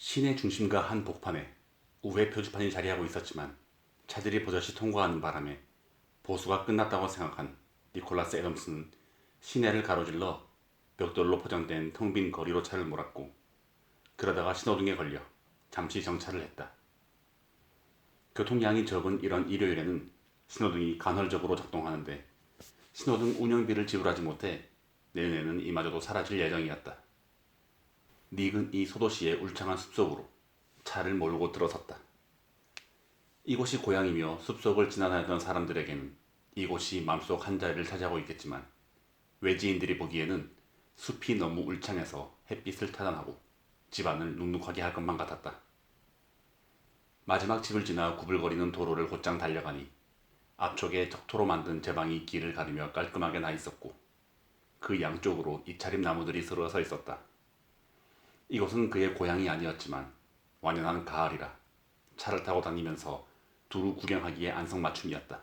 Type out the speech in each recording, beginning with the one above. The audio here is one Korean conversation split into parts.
시내 중심가 한 복판에 우회 표지판이 자리하고 있었지만 차들이 버젓이 통과하는 바람에 보수가 끝났다고 생각한 니콜라스 애덤스는 시내를 가로질러 벽돌로 포장된 텅 빈 거리로 차를 몰았고, 그러다가 신호등에 걸려 잠시 정차를 했다. 교통량이 적은 이런 일요일에는 신호등이 간헐적으로 작동하는데, 신호등 운영비를 지불하지 못해 내년에는 이마저도 사라질 예정이었다. 닉은 이 소도시의 울창한 숲속으로 차를 몰고 들어섰다. 이곳이 고향이며 숲속을 지나다니던 사람들에게는 이곳이 맘속 한자리를 차지하고 있겠지만, 외지인들이 보기에는 숲이 너무 울창해서 햇빛을 차단하고 집안을 눅눅하게 할 것만 같았다. 마지막 집을 지나 구불거리는 도로를 곧장 달려가니 앞쪽에 적토로 만든 제방이 길을 가르며 깔끔하게 나 있었고, 그 양쪽으로 이차림 나무들이 서러서 있었다. 이곳은 그의 고향이 아니었지만 완연한 가을이라 차를 타고 다니면서 두루 구경하기에 안성맞춤이었다.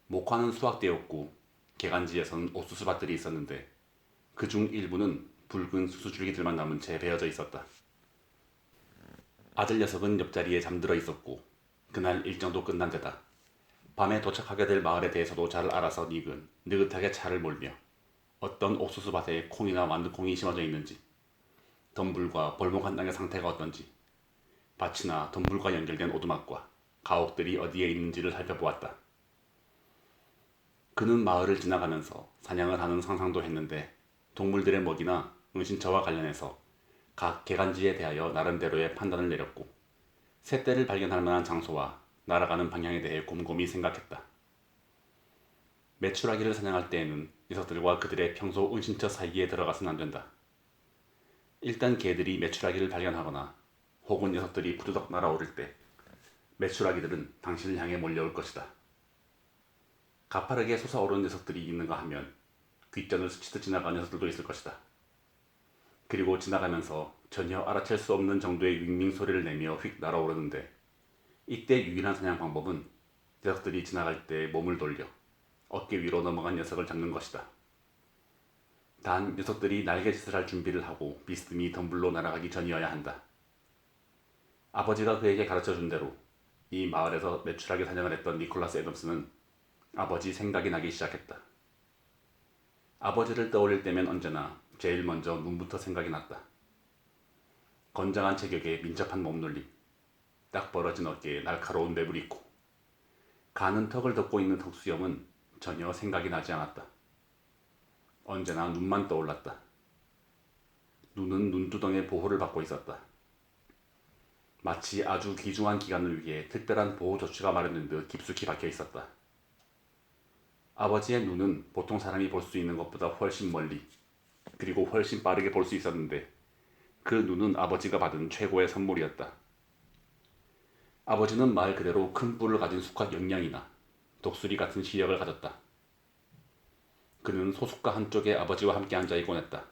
목화는 수확되었고 개간지에선 옥수수밭들이 있었는데, 그중 일부는 붉은 수수줄기들만 남은 채 베어져 있었다. 아들 녀석은 옆자리에 잠들어 있었고, 그날 일정도 끝난 데다 밤에 도착하게 될 마을에 대해서도 잘 알아서 닉은 느긋하게 차를 몰며 어떤 옥수수밭에 콩이나 완두콩이 심어져 있는지, 덤불과 벌목한 땅의 상태가 어떤지, 밭이나 덤불과 연결된 오두막과 가옥들이 어디에 있는지를 살펴보았다. 그는 마을을 지나가면서 사냥을 하는 상상도 했는데, 동물들의 먹이나 은신처와 관련해서 각 개간지에 대하여 나름대로의 판단을 내렸고, 새떼를 발견할 만한 장소와 날아가는 방향에 대해 곰곰이 생각했다. 메추라기를 사냥할 때에는 녀석들과 그들의 평소 은신처 사이에 들어가서는 안 된다. 일단 개들이 메추라기를 발견하거나 혹은 녀석들이 부두덕 날아오를 때 메추라기들은 당신을 향해 몰려올 것이다. 가파르게 솟아오르는 녀석들이 있는가 하면 귓전을 스치듯 지나가는 녀석들도 있을 것이다. 그리고 지나가면서 전혀 알아챌 수 없는 정도의 윙윙 소리를 내며 휙 날아오르는데, 이때 유일한 사냥 방법은 녀석들이 지나갈 때 몸을 돌려 어깨 위로 넘어간 녀석을 잡는 것이다. 단 녀석들이 날개짓을 할 준비를 하고 비스듬히 덤불로 날아가기 전이어야 한다. 아버지가 그에게 가르쳐준 대로 이 마을에서 메추라기 사냥을 했던 니콜라스 애덤스는 아버지 생각이 나기 시작했다. 아버지를 떠올릴 때면 언제나 제일 먼저 눈부터 생각이 났다. 건장한 체격에 민첩한 몸놀림, 딱 벌어진 어깨에 날카로운 매불이 있고, 가는 턱을 덮고 있는 턱수염은 전혀 생각이 나지 않았다. 언제나 눈만 떠올랐다. 눈은 눈두덩의 보호를 받고 있었다. 마치 아주 귀중한 기간을 위해 특별한 보호 조치가 마련된 듯 깊숙이 박혀 있었다. 아버지의 눈은 보통 사람이 볼 수 있는 것보다 훨씬 멀리, 그리고 훨씬 빠르게 볼 수 있었는데, 그 눈은 아버지가 받은 최고의 선물이었다. 아버지는 말 그대로 큰 뿔을 가진 수컷 영양이나 독수리 같은 시력을 가졌다. 그는 소숫가 한쪽에 아버지와 함께 앉아 있곤 했다.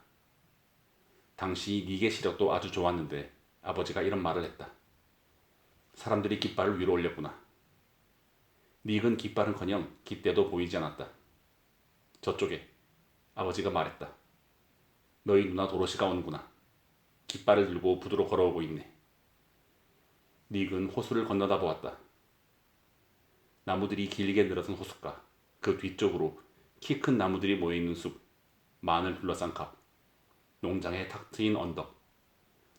당시 닉의 시력도 아주 좋았는데 아버지가 이런 말을 했다. 사람들이 깃발을 위로 올렸구나. 닉은 깃발은커녕 깃대도 보이지 않았다. 저쪽에, 아버지가 말했다. 너희 누나 도로시가 오는구나. 깃발을 들고 부두로 걸어오고 있네. 닉은 호수를 건너다 보았다. 나무들이 길게 늘어선 호숫가, 그 뒤쪽으로 키 큰 나무들이 모여있는 숲, 만을 둘러싼 갑, 농장에 탁 트인 언덕,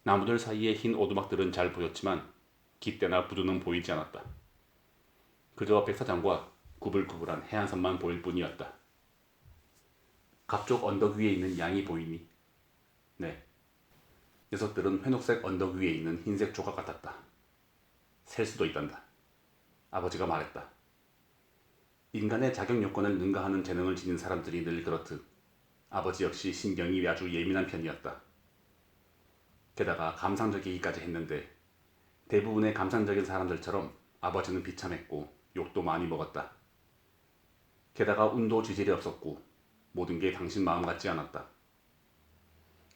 나무들 사이의 흰 오두막들은 잘 보였지만 깃대나 부두는 보이지 않았다. 그저 백사장과 구불구불한 해안선만 보일 뿐이었다. 갑쪽 언덕 위에 있는 양이 보이니? 네. 녀석들은 회녹색 언덕 위에 있는 흰색 조각 같았다. 셀 수도 있단다. 아버지가 말했다. 인간의 자격 요건을 능가하는 재능을 지닌 사람들이 늘 그렇듯 아버지 역시 신경이 아주 예민한 편이었다. 게다가 감상적이기까지 했는데, 대부분의 감상적인 사람들처럼 아버지는 비참했고 욕도 많이 먹었다. 게다가 운도 지질이 없었고 모든 게 당신 마음 같지 않았다.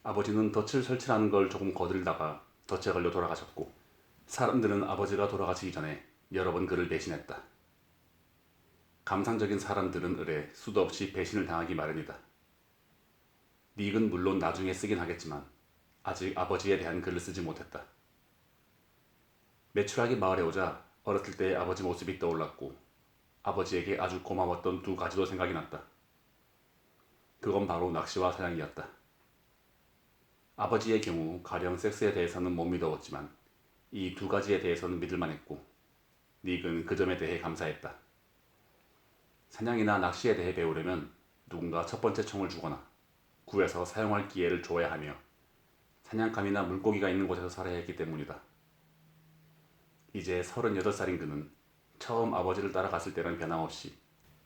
아버지는 덫을 설치하는 걸 조금 거들다가 덫에 걸려 돌아가셨고, 사람들은 아버지가 돌아가시기 전에 여러 번 그를 배신했다. 감상적인 사람들은 을에 수도 없이 배신을 당하기 마련이다. 닉은 물론 나중에 쓰긴 하겠지만 아직 아버지에 대한 글을 쓰지 못했다. 매출하기 마을에 오자 어렸을 때의 아버지 모습이 떠올랐고 아버지에게 아주 고마웠던 두 가지도 생각이 났다. 그건 바로 낚시와 사냥이었다. 아버지의 경우 가령 섹스에 대해서는 못 믿어왔지만 이 두 가지에 대해서는 믿을만 했고 닉은 그 점에 대해 감사했다. 사냥이나 낚시에 대해 배우려면 누군가 첫 번째 총을 주거나 구해서 사용할 기회를 줘야 하며 사냥감이나 물고기가 있는 곳에서 살아야 했기 때문이다. 이제 38살인 그는 처음 아버지를 따라갔을 때는 변함없이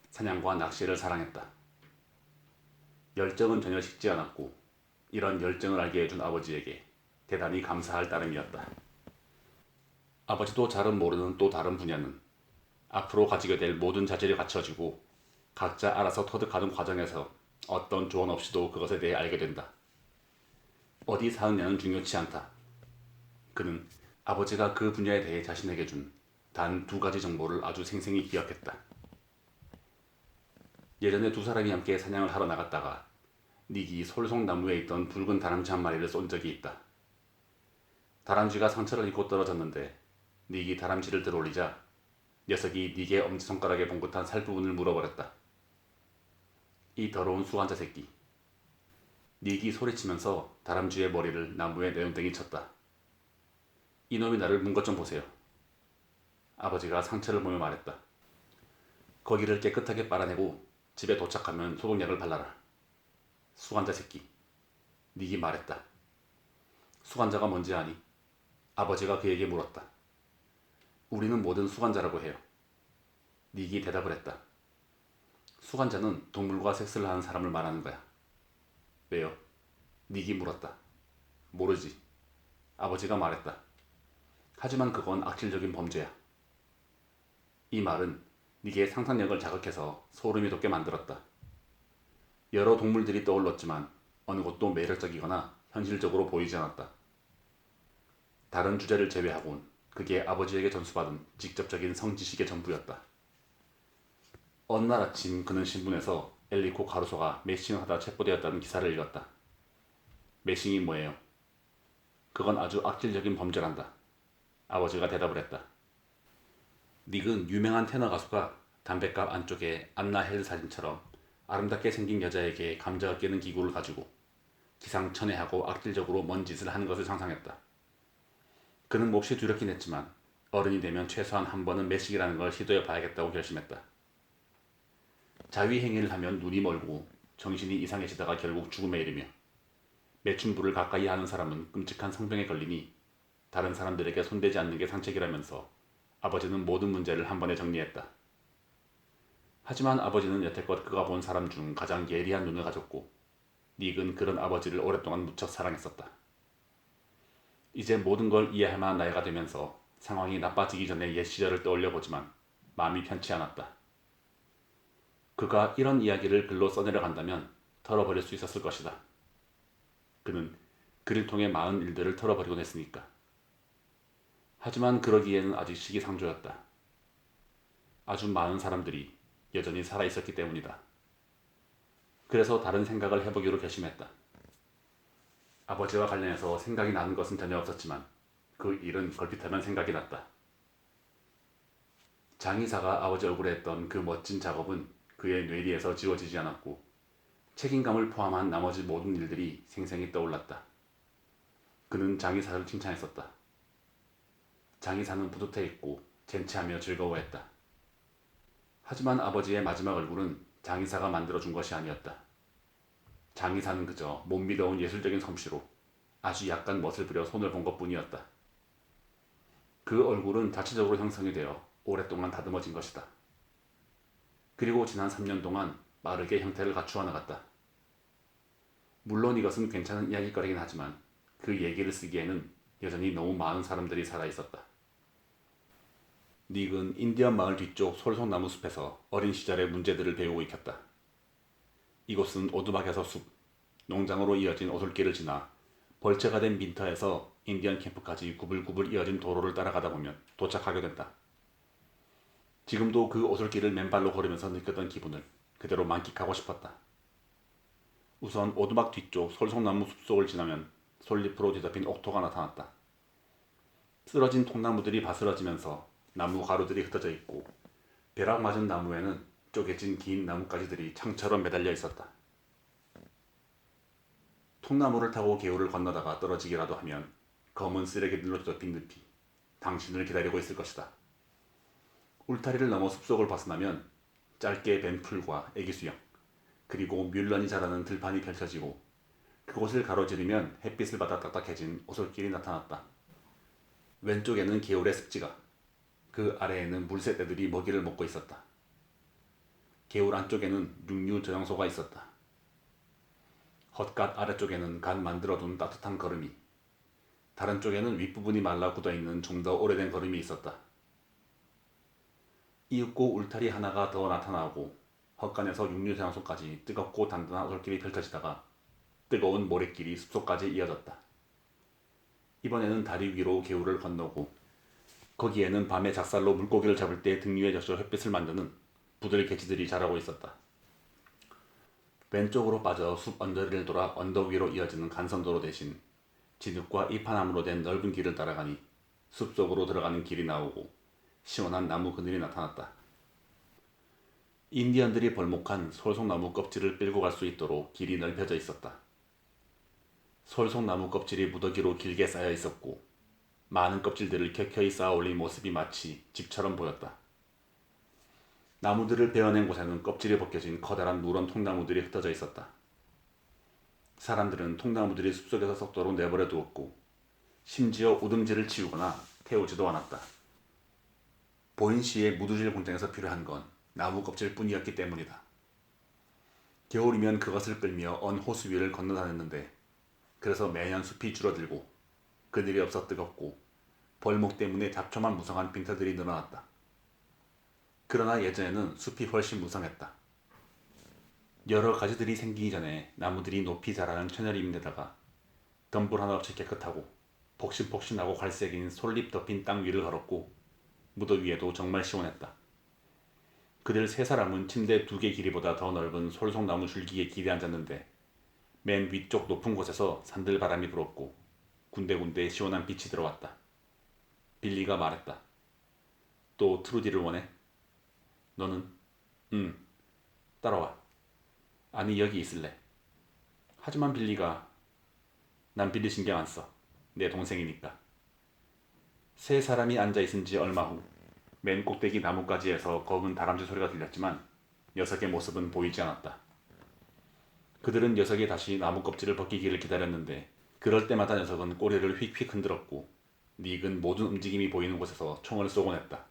사냥과 낚시를 사랑했다. 열정은 전혀 식지 않았고 이런 열정을 알게 해준 아버지에게 대단히 감사할 따름이었다. 아버지도 잘은 모르는 또 다른 분야는 앞으로 가지게 될 모든 자질이 갖춰지고 각자 알아서 터득하는 과정에서 어떤 조언 없이도 그것에 대해 알게 된다. 어디 사느냐는 중요치 않다. 그는 아버지가 그 분야에 대해 자신에게 준 단 두 가지 정보를 아주 생생히 기억했다. 예전에 두 사람이 함께 사냥을 하러 나갔다가 닉이 솔송나무에 있던 붉은 다람쥐 한 마리를 쏜 적이 있다. 다람쥐가 상처를 입고 떨어졌는데 닉이 다람쥐를 들어올리자 녀석이 닉의 엄지손가락에 봉긋한 살 부분을 물어버렸다. 이 더러운 수환자 새끼. 닉이 소리치면서 다람쥐의 머리를 나무에 내용댕이 쳤다. 이놈이 나를 문 것 좀 보세요. 아버지가 상처를 보며 말했다. 거기를 깨끗하게 빨아내고 집에 도착하면 소독약을 발라라. 수환자 새끼. 닉이 말했다. 수환자가 뭔지 아니? 아버지가 그에게 물었다. 우리는 뭐든 수환자라고 해요. 닉이 대답을 했다. 수환자는 동물과 섹스를 하는 사람을 말하는 거야. 왜요? 닉이 물었다. 모르지. 아버지가 말했다. 하지만 그건 악질적인 범죄야. 이 말은 닉의 상상력을 자극해서 소름이 돋게 만들었다. 여러 동물들이 떠올랐지만 어느 것도 매력적이거나 현실적으로 보이지 않았다. 다른 주제를 제외하곤 그게 아버지에게 전수받은 직접적인 성지식의 전부였다. 어느 날 아침 그는 신문에서 엘리코 가루소가 매싱을 하다 체포되었다는 기사를 읽었다. 매싱이 뭐예요? 그건 아주 악질적인 범죄란다. 아버지가 대답을 했다. 닉은 유명한 테너 가수가 담뱃갑 안쪽에 안나 헬 사진처럼 아름답게 생긴 여자에게 감정을 깨는 기구를 가지고 기상천외하고 악질적으로 먼 짓을 하는 것을 상상했다. 그는 몹시 두렵긴 했지만 어른이 되면 최소한 한 번은 매싱이라는 걸 시도해 봐야겠다고 결심했다. 자위행위를 하면 눈이 멀고 정신이 이상해지다가 결국 죽음에 이르며 매춘부를 가까이 하는 사람은 끔찍한 성병에 걸리니 다른 사람들에게 손대지 않는 게 상책이라면서 아버지는 모든 문제를 한 번에 정리했다. 하지만 아버지는 여태껏 그가 본 사람 중 가장 예리한 눈을 가졌고 닉은 그런 아버지를 오랫동안 무척 사랑했었다. 이제 모든 걸 이해할 만한 나이가 되면서 상황이 나빠지기 전에 옛 시절을 떠올려보지만 마음이 편치 않았다. 그가 이런 이야기를 글로 써내려 간다면 털어버릴 수 있었을 것이다. 그는 글을 통해 많은 일들을 털어버리곤 했으니까. 하지만 그러기에는 아직 시기상조였다. 아주 많은 사람들이 여전히 살아있었기 때문이다. 그래서 다른 생각을 해보기로 결심했다. 아버지와 관련해서 생각이 나는 것은 전혀 없었지만 그 일은 걸핏하면 생각이 났다. 장의사가 아버지 얼굴에 했던 그 멋진 작업은 그의 뇌리에서 지워지지 않았고 책임감을 포함한 나머지 모든 일들이 생생히 떠올랐다. 그는 장의사를 칭찬했었다. 장의사는 뿌듯해했고 젠치하며 즐거워했다. 하지만 아버지의 마지막 얼굴은 장의사가 만들어준 것이 아니었다. 장의사는 그저 못 믿어온 예술적인 솜씨로 아주 약간 멋을 부려 손을 본 것뿐이었다. 그 얼굴은 자체적으로 형성이 되어 오랫동안 다듬어진 것이다. 그리고 지난 3년 동안 빠르게 형태를 갖추어 나갔다. 물론 이것은 괜찮은 이야기거리긴 하지만 그 얘기를 쓰기에는 여전히 너무 많은 사람들이 살아있었다. 닉은 인디언 마을 뒤쪽 솔송나무 숲에서 어린 시절의 문제들을 배우고 익혔다. 이곳은 오두막에서 숲, 농장으로 이어진 오솔길을 지나 벌채가 된 민터에서 인디언 캠프까지 구불구불 이어진 도로를 따라가다 보면 도착하게 된다. 지금도 그 오솔길을 맨발로 걸으면서 느꼈던 기분을 그대로 만끽하고 싶었다. 우선 오두막 뒤쪽 솔송나무 숲속을 지나면 솔잎으로 뒤덮인 옥토가 나타났다. 쓰러진 통나무들이 바스러지면서 나무 가루들이 흩어져 있고 벼락 맞은 나무에는 쪼개진 긴 나뭇가지들이 창처럼 매달려 있었다. 통나무를 타고 개울을 건너다가 떨어지기라도 하면 검은 쓰레기들로 뒤덮인 늪이 당신을 기다리고 있을 것이다. 울타리를 넘어 숲속을 벗어나면 짧게 벤 풀과 애기수영 그리고 뮬런이 자라는 들판이 펼쳐지고 그곳을 가로지르면 햇빛을 받아 딱딱해진 오솔길이 나타났다. 왼쪽에는 개울의 습지가, 그 아래에는 물새떼들이 먹이를 먹고 있었다. 개울 안쪽에는 육류 저장소가 있었다. 헛갓 아래쪽에는 갓 만들어둔 따뜻한 거름이, 다른 쪽에는 윗부분이 말라 굳어있는 좀 더 오래된 거름이 있었다. 이윽고 울타리 하나가 더 나타나고 헛간에서 육류 저장소까지 뜨겁고 단단한 오솔길이 펼쳐지다가 뜨거운 모래길이 숲속까지 이어졌다. 이번에는 다리 위로 개울을 건너고 거기에는 밤에 작살로 물고기를 잡을 때 등 위에 젖어 햇빛을 만드는 부들개치들이 자라고 있었다. 왼쪽으로 빠져 숲 언저리를 돌아 언덕 위로 이어지는 간선도로 대신 진흙과 이파나무로 된 넓은 길을 따라가니 숲속으로 들어가는 길이 나오고 시원한 나무 그늘이 나타났다. 인디언들이 벌목한 솔송나무 껍질을 끌고 갈 수 있도록 길이 넓혀져 있었다. 솔송나무 껍질이 무더기로 길게 쌓여 있었고 많은 껍질들을 켜켜이 쌓아 올린 모습이 마치 집처럼 보였다. 나무들을 베어낸 곳에는 껍질이 벗겨진 커다란 누런 통나무들이 흩어져 있었다. 사람들은 통나무들이 숲속에서 썩도록 내버려 두었고 심지어 우등지를 치우거나 태우지도 않았다. 보인시의 무두질 공장에서 필요한 건 나무 껍질 뿐이었기 때문이다. 겨울이면 그것을 끌며 언 호수 위를 건너다녔는데 그래서 매년 숲이 줄어들고 그늘이 없어 뜨겁고 벌목 때문에 잡초만 무성한 빈터들이 늘어났다. 그러나 예전에는 숲이 훨씬 무성했다. 여러 가지들이 생기기 전에 나무들이 높이 자라는 천여림인데다가 덤불 하나 없이 깨끗하고 폭신폭신하고 갈색인 솔잎 덮인 땅 위를 걸었고 무더위에도 정말 시원했다. 그들 세 사람은 침대 2개 길이보다 더 넓은 솔송나무 줄기에 기대 앉았는데 맨 위쪽 높은 곳에서 산들바람이 불었고 군데군데 시원한 빛이 들어왔다. 빌리가 말했다. 또 트루디를 원해? 너는? 따라와. 아니 여기 있을래. 하지만 빌리가 난 빌리 신경 안 써. 내 동생이니까. 세 사람이 앉아있은 지 얼마 후 맨 꼭대기 나뭇가지에서 검은 다람쥐 소리가 들렸지만 녀석의 모습은 보이지 않았다. 그들은 녀석이 다시 나무 껍질을 벗기기를 기다렸는데 그럴 때마다 녀석은 꼬리를 휙휙 흔들었고 닉은 모든 움직임이 보이는 곳에서 총을 쏘곤 했다.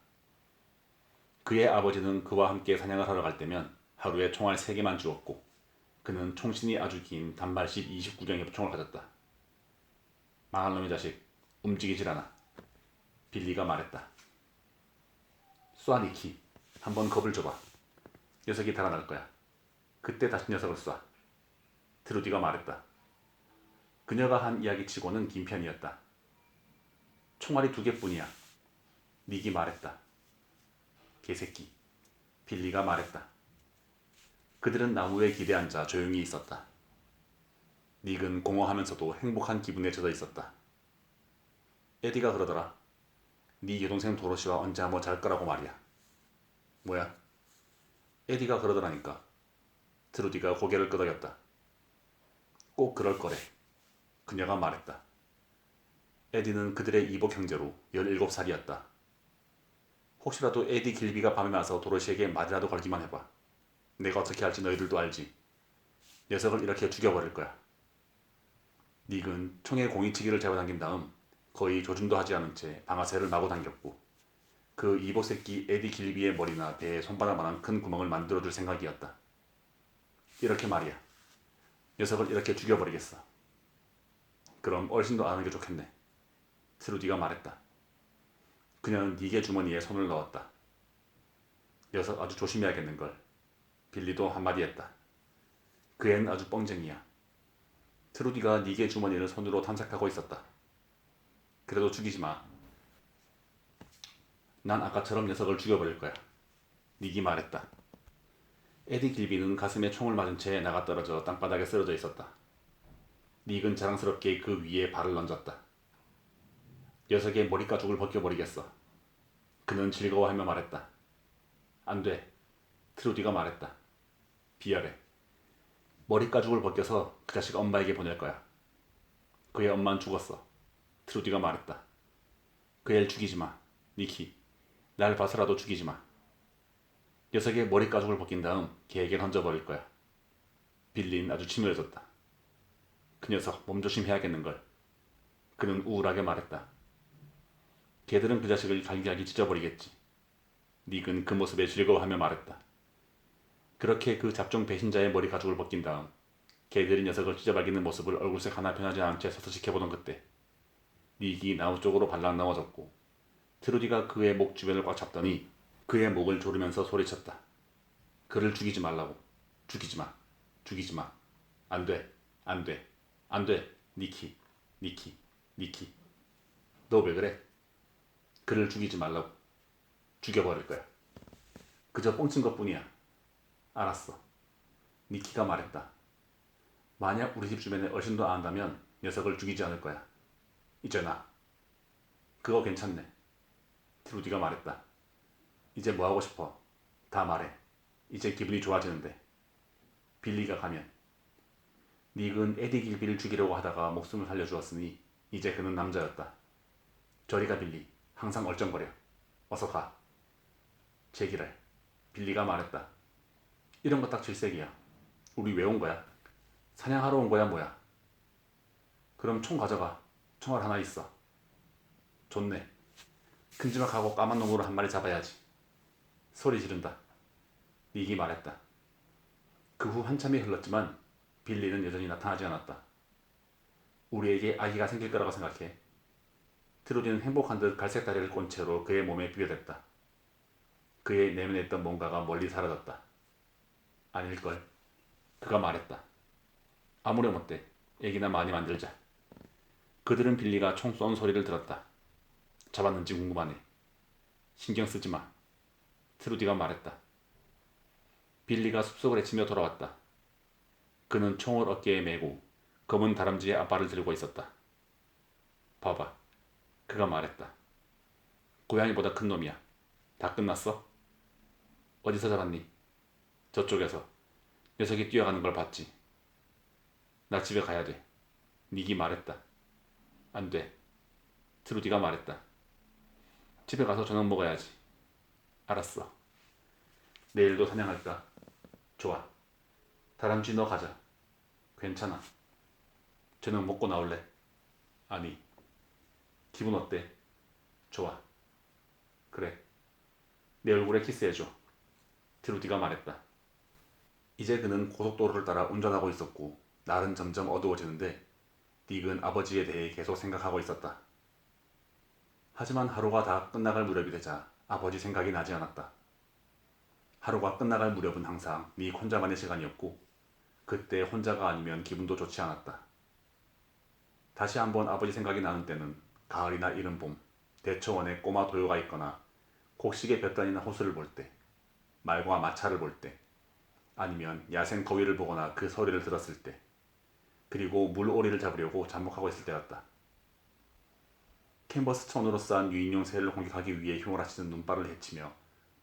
그의 아버지는 그와 함께 사냥을 하러 갈 때면 하루에 총알 3개만 주었고 그는 총신이 아주 긴 단발식 29경 협총을 가졌다. 망할 놈의 자식, 움직이질 않아. 빌리가 말했다. 쏴 니키. 한번 겁을 줘봐. 녀석이 달아날 거야. 그때 다시 녀석을 쏴. 트루디가 말했다. 그녀가 한 이야기치고는 긴 편이었다. 총알이 2개뿐이야. 닉이 말했다. 개새끼. 빌리가 말했다. 그들은 나무에 기대 앉아 조용히 있었다. 닉은 공허하면서도 행복한 기분에 젖어 있었다. 에디가 그러더라. 네 여동생 도로시와 언제 한번 잘 거라고 말이야. 뭐야? 에디가 그러더라니까. 트루디가 고개를 끄덕였다. 꼭 그럴 거래. 그녀가 말했다. 에디는 그들의 이복 형제로 17살이었다. 혹시라도 에디 길비가 밤에 와서 도로시에게 말이라도 걸기만 해봐. 내가 어떻게 할지 너희들도 알지. 녀석을 이렇게 죽여버릴 거야. 닉은 총에 공이치기를 잡아당긴 다음 거의 조준도 하지 않은 채 방아쇠를 마구 당겼고 그 이보새끼 에디 길비의 머리나 배에 손바닥만한 큰 구멍을 만들어줄 생각이었다. 이렇게 말이야. 녀석을 이렇게 죽여버리겠어. 그럼 얼씬도 안 하는 게 좋겠네. 트루디가 말했다. 그녀는 닉의 주머니에 손을 넣었다. 녀석 아주 조심해야겠는걸. 빌리도 한마디 했다. 그 애는 아주 뻥쟁이야. 트루디가 닉의 주머니를 손으로 탐색하고 있었다. 그래도 죽이지 마. 난 아까처럼 녀석을 죽여버릴 거야. 닉이 말했다. 에디 길비는 가슴에 총을 맞은 채 나가 떨어져 땅바닥에 쓰러져 있었다. 닉은 자랑스럽게 그 위에 발을 얹었다. 녀석의 머리가죽을 벗겨버리겠어. 그는 즐거워하며 말했다. 안 돼. 트루디가 말했다. 비열해. 머리가죽을 벗겨서 그 자식 엄마에게 보낼 거야. 그의 엄마는 죽었어. 트루디가 말했다. 그 애를 죽이지 마. 니키. 날 봐서라도 죽이지 마. 녀석의 머리가죽을 벗긴 다음 걔에게 던져버릴 거야. 빌리는 아주 치밀어졌다. 그 녀석 몸조심해야겠는걸. 그는 우울하게 말했다. 걔들은 그 자식을 갈기갈기 찢어버리겠지. 닉은 그 모습에 즐거워하며 말했다. 그렇게 그 잡종 배신자의 머리 가죽을 벗긴 다음 걔들이 녀석을 찢어발기는 모습을 얼굴색 하나 변하지 않은 채 서서 지켜보던 그때 닉이 나무 쪽으로 발랑 넘어졌고 트루디가 그의 목 주변을 꽉 잡더니 그의 목을 조르면서 소리쳤다. 그를 죽이지 말라고. 죽이지 마. 죽이지 마. 안 돼. 안 돼. 안 돼. 니키. 니키. 니키. 너 왜 그래? 그를 죽이지 말라고. 죽여버릴 거야. 그저 뻥친 것뿐이야. 알았어. 니키가 말했다. 만약 우리 집 주변에 어신도 안 한다면 녀석을 죽이지 않을 거야. 이제 나. 그거 괜찮네. 트루디가 말했다. 이제 뭐 하고 싶어? 다 말해. 이제 기분이 좋아지는데. 빌리가 가면. 닉은 에디 길비를 죽이려고 하다가 목숨을 살려주었으니 이제 그는 남자였다. 저리가 빌리. 항상 얼쩡거려. 어서 가. 제기랄. 빌리가 말했다. 이런 거 딱 질색이야. 우리 왜 온 거야? 사냥하러 온 거야 뭐야? 그럼 총 가져가. 총알 하나 있어. 좋네. 큼지막하고 까만 놈으로 한 마리 잡아야지. 소리 지른다. 닉이 말했다. 그 후 한참이 흘렀지만 빌리는 여전히 나타나지 않았다. 우리에게 아기가 생길 거라고 생각해. 트루디는 행복한 듯 갈색 다리를 꼰 채로 그의 몸에 비벼댔다. 그의 내면에 있던 뭔가가 멀리 사라졌다. 아닐걸. 그가 말했다. 아무렴 어때? 애기나 많이 만들자. 그들은 빌리가 총 쏜 소리를 들었다. 잡았는지 궁금하네. 신경 쓰지 마. 트루디가 말했다. 빌리가 숲속을 헤치며 돌아왔다. 그는 총을 어깨에 메고 검은 다람쥐의 앞발을 들고 있었다. 봐봐. 그가 말했다. 고양이보다 큰 놈이야. 다 끝났어? 어디서 잡았니? 저쪽에서. 녀석이 뛰어가는 걸 봤지. 나 집에 가야 돼. 닉이 말했다. 안 돼. 트루디가 말했다. 집에 가서 저녁 먹어야지. 알았어. 내일도 사냥할까? 좋아. 다람쥐 너 가자. 괜찮아. 저녁 먹고 나올래? 아니. 기분 어때? 좋아. 그래. 내 얼굴에 키스해줘. 트루디가 말했다. 이제 그는 고속도로를 따라 운전하고 있었고 날은 점점 어두워지는데 닉은 아버지에 대해 계속 생각하고 있었다. 하지만 하루가 다 끝나갈 무렵이 되자 아버지 생각이 나지 않았다. 하루가 끝나갈 무렵은 항상 닉 혼자만의 시간이었고 그때 혼자가 아니면 기분도 좋지 않았다. 다시 한번 아버지 생각이 나는 때는 가을이나 이른 봄, 대초원에 꼬마 도요가 있거나 곡식의 볕단이나 호수를 볼 때, 말과 마차를 볼 때, 아니면 야생 거위를 보거나 그 소리를 들었을 때, 그리고 물오리를 잡으려고 잠복하고 있을 때였다. 캔버스 천으로 싼 유인용 새를 공격하기 위해 휘몰아치는 눈발을 헤치며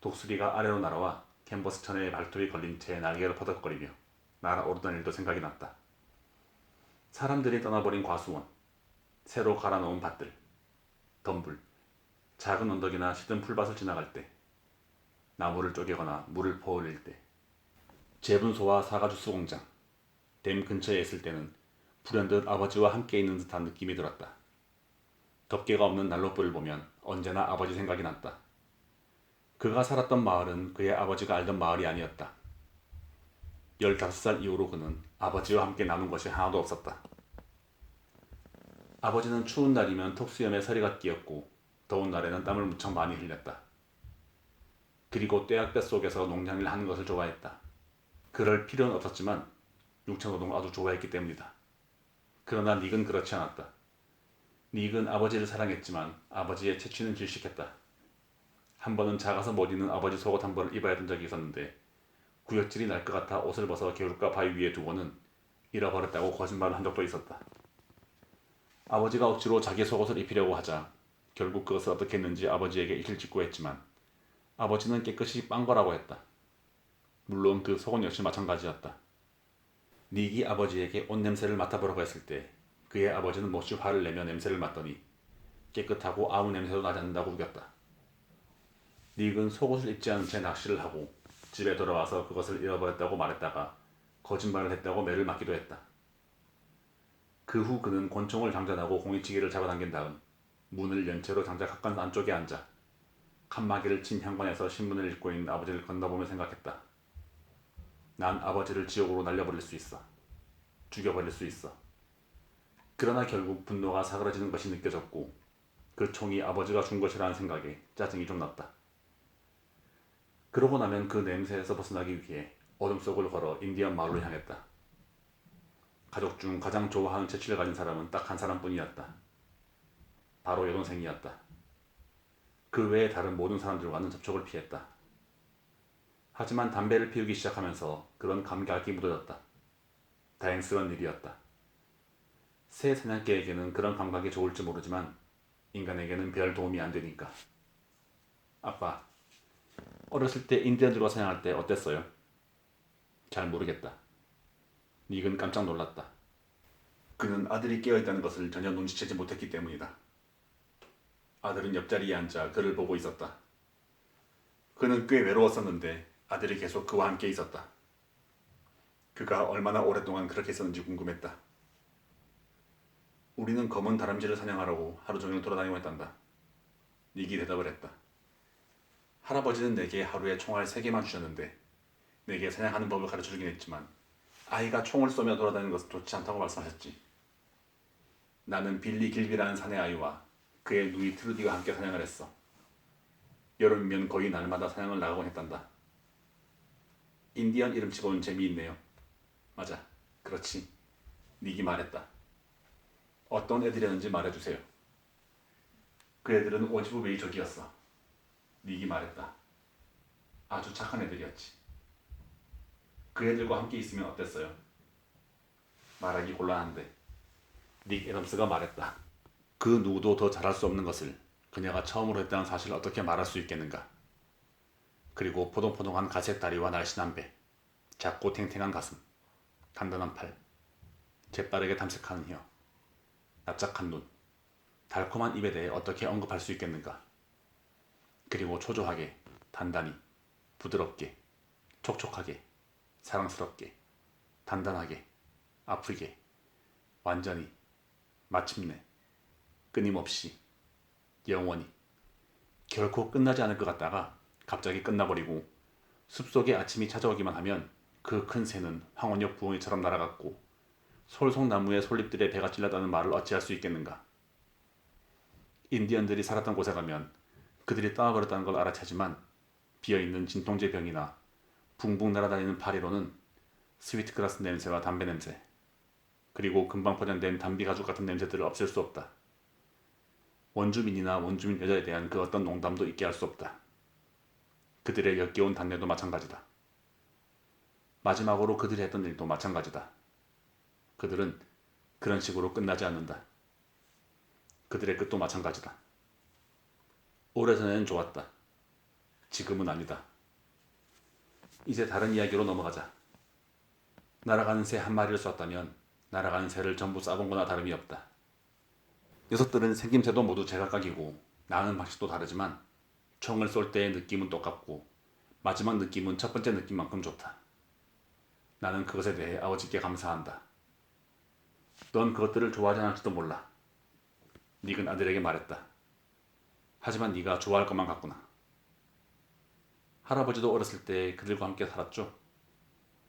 독수리가 아래로 날아와 캔버스 천에 발톱이 걸린 채 날개를 퍼덕거리며 날아오르던 일도 생각이 났다. 사람들이 떠나버린 과수원, 새로 갈아놓은 밭들, 덤불, 작은 언덕이나 시든 풀밭을 지나갈 때, 나무를 쪼개거나 물을 퍼올릴 때, 제분소와 사과주스 공장, 댐 근처에 있을 때는 불현듯 아버지와 함께 있는 듯한 느낌이 들었다. 덮개가 없는 난로불을 보면 언제나 아버지 생각이 났다. 그가 살았던 마을은 그의 아버지가 알던 마을이 아니었다. 15살 이후로 그는 아버지와 함께 나눈 것이 하나도 없었다. 아버지는 추운 날이면 턱수염에 서리가 끼었고 더운 날에는 땀을 무척 많이 흘렸다. 그리고 떼약볕 속에서 농장일을 하는 것을 좋아했다. 그럴 필요는 없었지만 육체노동을 아주 좋아했기 때문이다. 그러나 닉은 그렇지 않았다. 닉은 아버지를 사랑했지만 아버지의 채취는 질식했다. 한 번은 작아서 못 입는 아버지 속옷 한 벌을 입어야 된 적이 있었는데 구역질이 날 것 같아 옷을 벗어 개울가 바위 위에 두고는 잃어버렸다고 거짓말을 한 적도 있었다. 아버지가 억지로 자기 속옷을 입히려고 하자 결국 그것을 어떻게 했는지 아버지에게 일을 직고했지만 아버지는 깨끗이 빤 거라고 했다. 물론 그 속옷 역시 마찬가지였다. 닉이 아버지에게 옷 냄새를 맡아보라고 했을 때 그의 아버지는 몹시 화를 내며 냄새를 맡더니 깨끗하고 아무 냄새도 나지 않는다고 우겼다. 닉은 속옷을 입지 않은 채 낚시를 하고 집에 돌아와서 그것을 잃어버렸다고 말했다가 거짓말을 했다고 매를 맞기도 했다. 그 후 그는 권총을 장전하고 공이치기를 잡아당긴 다음 문을 연 채로 장작 가까운 안쪽에 앉아 칸막이를 친 현관에서 신문을 읽고 있는 아버지를 건너보며 생각했다. 난 아버지를 지옥으로 날려버릴 수 있어. 죽여버릴 수 있어. 그러나 결국 분노가 사그라지는 것이 느껴졌고 그 총이 아버지가 준 것이라는 생각에 짜증이 좀 났다. 그러고 나면 그 냄새에서 벗어나기 위해 어둠 속을 걸어 인디언 마을로 향했다. 가족 중 가장 좋아하는 재치를 가진 사람은 딱 한 사람뿐이었다. 바로 여동생이었다. 그 외에 다른 모든 사람들과는 접촉을 피했다. 하지만 담배를 피우기 시작하면서 그런 감각이 묻어졌다. 다행스러운 일이었다. 새 사냥개에게는 그런 감각이 좋을지 모르지만 인간에게는 별 도움이 안 되니까. 아빠, 어렸을 때 인디언들과 사냥할 때 어땠어요? 잘 모르겠다. 닉은 깜짝 놀랐다. 그는 아들이 깨어있다는 것을 전혀 눈치채지 못했기 때문이다. 아들은 옆자리에 앉아 그를 보고 있었다. 그는 꽤 외로웠었는데 아들이 계속 그와 함께 있었다. 그가 얼마나 오랫동안 그렇게 있었는지 궁금했다. 우리는 검은 다람쥐를 사냥하려고 하루 종일 돌아다니고 했단다. 닉이 대답을 했다. 할아버지는 내게 하루에 총알 3개만 주셨는데 내게 사냥하는 법을 가르쳐주긴 했지만 아이가 총을 쏘며 돌아다니는 것은 좋지 않다고 말씀하셨지. 나는 빌리 길비라는 사내 아이와 그의 누이 트루디와 함께 사냥을 했어. 여름이면 거의 날마다 사냥을 나가곤 했단다. 인디언 이름치고는 재미있네요. 맞아, 그렇지. 닉이 말했다. 어떤 애들이었는지 말해주세요. 그 애들은 오지브 메이족이었어. 닉이 말했다. 아주 착한 애들이었지. 그 애들과 함께 있으면 어땠어요? 말하기 곤란한데 닉 애덤스가 말했다. 그 누구도 더 잘할 수 없는 것을 그녀가 처음으로 했다는 사실을 어떻게 말할 수 있겠는가. 그리고 포동포동한 갈색 다리와 날씬한 배, 작고 탱탱한 가슴, 단단한 팔, 재빠르게 탐색하는 혀, 납작한 눈, 달콤한 입에 대해 어떻게 언급할 수 있겠는가. 그리고 초조하게, 단단히, 부드럽게, 촉촉하게, 사랑스럽게, 단단하게, 아프게, 완전히, 마침내, 끊임없이, 영원히, 결코 끝나지 않을 것 같다가 갑자기 끝나버리고 숲속에 아침이 찾아오기만 하면 그 큰 새는 황혼역 부엉이처럼 날아갔고 솔송나무의 솔잎들의 배가 찔렸다는 말을 어찌할 수 있겠는가. 인디언들이 살았던 곳에 가면 그들이 떠나버렸다는 걸 알아채지만 비어있는 진통제 병이나 붕붕 날아다니는 파리로는 스위트그라스 냄새와 담배 냄새, 그리고 금방 포장된 담비 가죽 같은 냄새들을 없앨 수 없다. 원주민이나 원주민 여자에 대한 그 어떤 농담도 있게 할 수 없다. 그들의 역겨운 단내도 마찬가지다. 마지막으로 그들이 했던 일도 마찬가지다. 그들은 그런 식으로 끝나지 않는다. 그들의 끝도 마찬가지다. 오래전에는 좋았다. 지금은 아니다. 이제 다른 이야기로 넘어가자. 날아가는 새 한 마리를 쐈다면 날아가는 새를 전부 쏴본 거나 다름이 없다. 녀석들은 생김새도 모두 제각각이고 나는 방식도 다르지만 총을 쏠 때의 느낌은 똑같고 마지막 느낌은 첫 번째 느낌만큼 좋다. 나는 그것에 대해 아버지께 감사한다. 넌 그것들을 좋아하지 않을지도 몰라. 닉은 아들에게 말했다. 하지만 네가 좋아할 것만 같구나. 할아버지도 어렸을 때 그들과 함께 살았죠?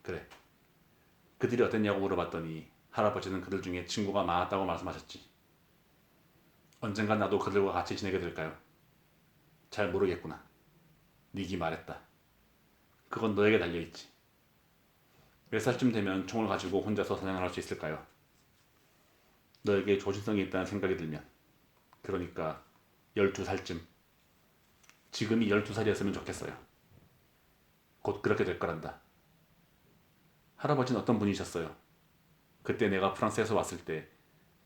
그래. 그들이 어땠냐고 물어봤더니 할아버지는 그들 중에 친구가 많았다고 말씀하셨지. 언젠간 나도 그들과 같이 지내게 될까요? 잘 모르겠구나. 닉이 말했다. 그건 너에게 달려있지. 몇 살쯤 되면 총을 가지고 혼자서 사냥을 할 수 있을까요? 너에게 조심성이 있다는 생각이 들면. 그러니까 12살쯤. 지금이 12살이었으면 좋겠어요. 곧 그렇게 될 거란다. 할아버지는 어떤 분이셨어요? 그때 내가 프랑스에서 왔을 때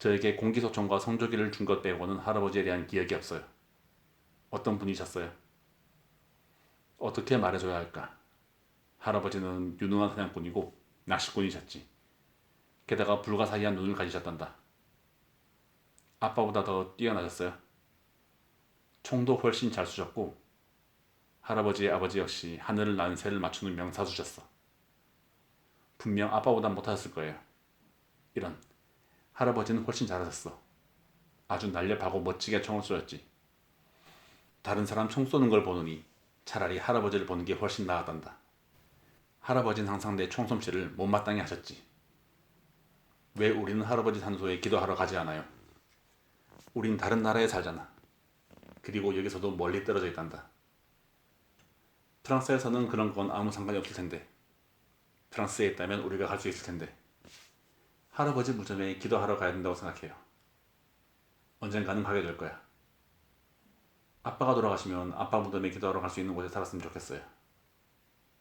저에게 공기소총과 성조기를 준 것 빼고는 할아버지에 대한 기억이 없어요. 어떤 분이셨어요? 어떻게 말해줘야 할까? 할아버지는 유능한 사냥꾼이고 낚시꾼이셨지. 게다가 불가사의한 눈을 가지셨단다. 아빠보다 더 뛰어나셨어요. 총도 훨씬 잘 쏘셨고 할아버지의 아버지 역시 하늘을 나는 새를 맞추는 명사수셨어. 분명 아빠보다 못하셨을 거예요. 이런, 할아버지는 훨씬 잘하셨어. 아주 날렵하고 멋지게 총을 쏘셨지. 다른 사람 총 쏘는 걸 보느니 차라리 할아버지를 보는 게 훨씬 나았단다. 할아버지는 항상 내 총솜씨를 못마땅해 하셨지. 왜 우리는 할아버지 산소에 기도하러 가지 않아요? 우린 다른 나라에 살잖아. 그리고 여기서도 멀리 떨어져 있단다. 프랑스에서는 그런 건 아무 상관이 없을 텐데. 프랑스에 있다면 우리가 갈 수 있을 텐데. 할아버지 무덤에 기도하러 가야 된다고 생각해요. 언젠가는 가게 될 거야. 아빠가 돌아가시면 아빠 무덤에 기도하러 갈 수 있는 곳에 살았으면 좋겠어요.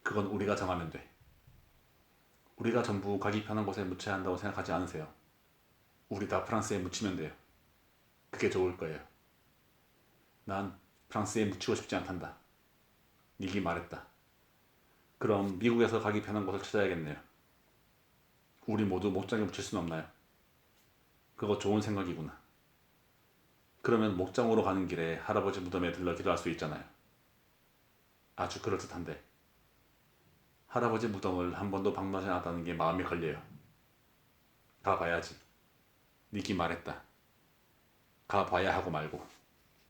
그건 우리가 정하면 돼. 우리가 전부 가기 편한 곳에 묻혀야 한다고 생각하지 않으세요? 우리 다 프랑스에 묻히면 돼요. 그게 좋을 거예요. 난 프랑스에 묻히고 싶지 않단다. 닉이 말했다. 그럼 미국에서 가기 편한 곳을 찾아야겠네요. 우리 모두 목장에 묻힐 순 없나요? 그거 좋은 생각이구나. 그러면 목장으로 가는 길에 할아버지 무덤에 들러 기도할 수 있잖아요. 아주 그럴듯한데. 할아버지 무덤을 한 번도 방문하지 않았다는 게 마음에 걸려요. 가봐야지. 닉이 말했다. 가봐야 하고 말고.